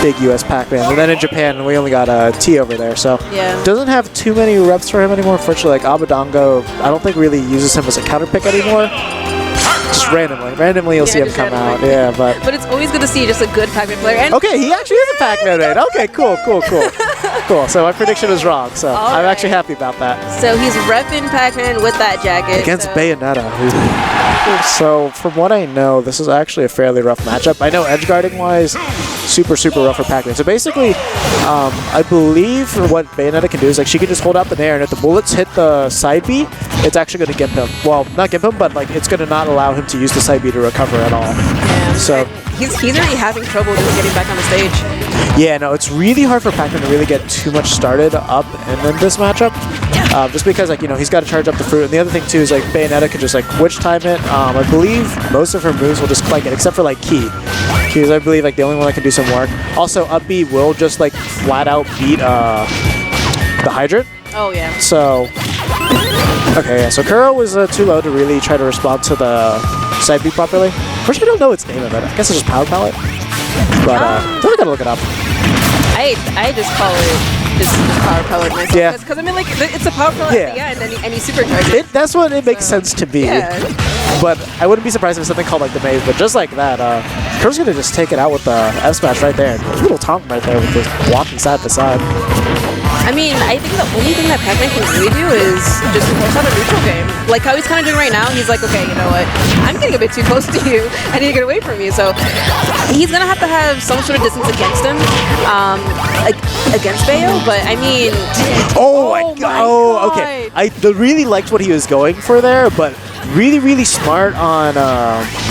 big US Pac-Man. And then in Japan, we only got T over there, so yeah. Doesn't have too many reps for him anymore. Unfortunately, like Abadongo, I don't think really uses him as a counter pick anymore. Just randomly you'll see him come out. Yeah, but it's always good to see just a good Pac-Man player. And okay, he actually is a Pac-Man main. Okay, cool. Cool. So my prediction was wrong. So I'm actually happy about that. So he's repping Pac-Man with that jacket against Bayonetta. So from what I know, this is actually a fairly rough matchup. I know edge guarding wise, super rough for Pac-Man. So basically, I believe what Bayonetta can do is like she can just hold out the nair, and if the bullets hit the side B, it's actually going to gimp him. Well, not gimp him, but like it's going to not allow him to use the side B to recover at all. Yeah. So he's already having trouble just getting back on the stage. Yeah, no, it's really hard for Pac-Man to really get too much started up and in this matchup. Just because, like, you know, he's got to charge up the fruit. And the other thing, too, is, like, Bayonetta can just, like, witch time it. I believe most of her moves will just clank it, except for, like, Key. Key is, I believe, like, the only one that can do some work. Also, up B will just, like, flat out beat the Hydrant. Oh, yeah. So, okay, yeah. So Kuro was too low to really try to respond to the side B properly. First, I don't know its name of it. I guess it's just Power Palette. But, I gotta look it up. I just call it this Power Pellet myself. Yeah. Because I mean, like, it's a Power Pellet at the end, and he supercharges it. That's what it makes sense to be. Yeah. But I wouldn't be surprised if it's something called, like, the Maze. But just like that, Kuro's gonna just take it out with the F smash right there. A little taunt right there with the walking side to side. I mean, I think the only thing that Pac-Man can really do is just force out a neutral game. Like how he's kind of doing right now, he's like, okay, you know what? I'm getting a bit too close to you. I need to get away from you. So he's going to have some sort of distance against him, against Bayo. But I mean... Oh my God. Oh, okay. I really liked what he was going for there, but really smart on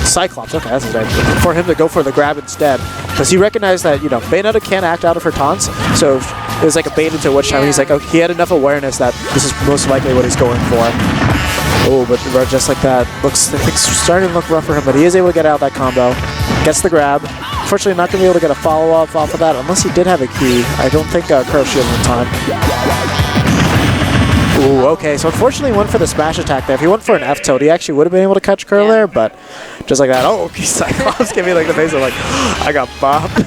Cyclops. Okay, that's his name. For him to go for the grab instead. Because he recognized that, you know, Bayonetta can't act out of her taunts. So it was like a bait into which time he's like, oh, he had enough awareness that this is most likely what he's going for. Oh, but just like that, things starting to look rough for him, but he is able to get out that combo. Gets the grab. Unfortunately, not going to be able to get a follow-up off of that unless he did have a key. I don't think Kuro shielded in time. Ooh, okay, so unfortunately he went for the smash attack there. If he went for an F-tilt, he actually would have been able to catch Kuro there, but just like that. Oh, Cyclops gave me like the face of like, I got bopped.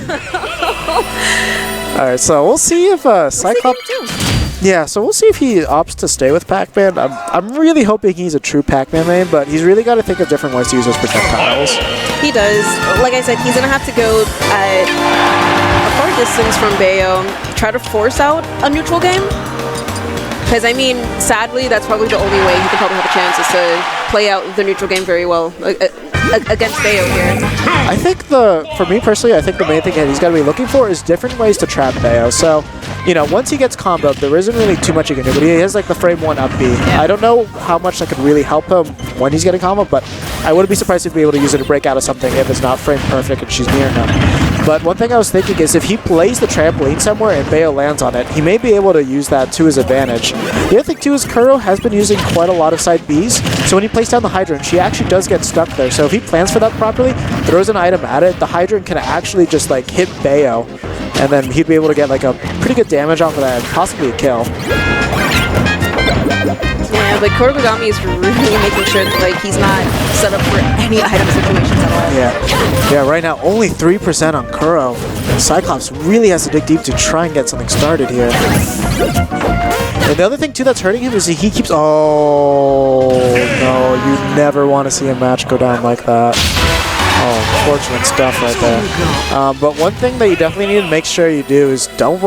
Alright, so we'll see if Cyclops... Yeah, so we'll see if he opts to stay with Pac-Man. I'm really hoping he's a true Pac-Man main, but he's really got to think of different ways to use those projectiles. He does. Like I said, he's going to have to go at a far distance from Bayo, try to force out a neutral game. Because, I mean, sadly, that's probably the only way he can probably have a chance is to play out the neutral game very well against Bayo here. I think for me personally, I think the main thing that he's got to be looking for is different ways to trap Bayo. So, you know, once he gets comboed, there isn't really too much he can do, but he has like the frame 1 up B. Yeah. I don't know how much that could really help him when he's getting comboed, but I wouldn't be surprised if he'd be able to use it to break out of something if it's not frame perfect and she's near him. But one thing I was thinking is if he plays the trampoline somewhere and Bayo lands on it, he may be able to use that to his advantage. The other thing too is Kuro has been using quite a lot of side Bs, so when he plays down the Hydrant, she actually does get stuck there. So if he plans for that properly, throws an item at it, the Hydrant can actually just like hit Bayo, and then he'd be able to get like a pretty good damage off of that, and possibly a kill. Yeah, but KuroKagami is really making sure that like he's not set up for any item situations at all. Yeah, right now only 3% on Kuro. Cyclops really has to dig deep to try and get something started here. And the other thing too that's hurting him is he keeps... Oh, no, you never want to see a match go down like that. Oh, unfortunate stuff right there. But one thing that you definitely need to make sure you do is don't roll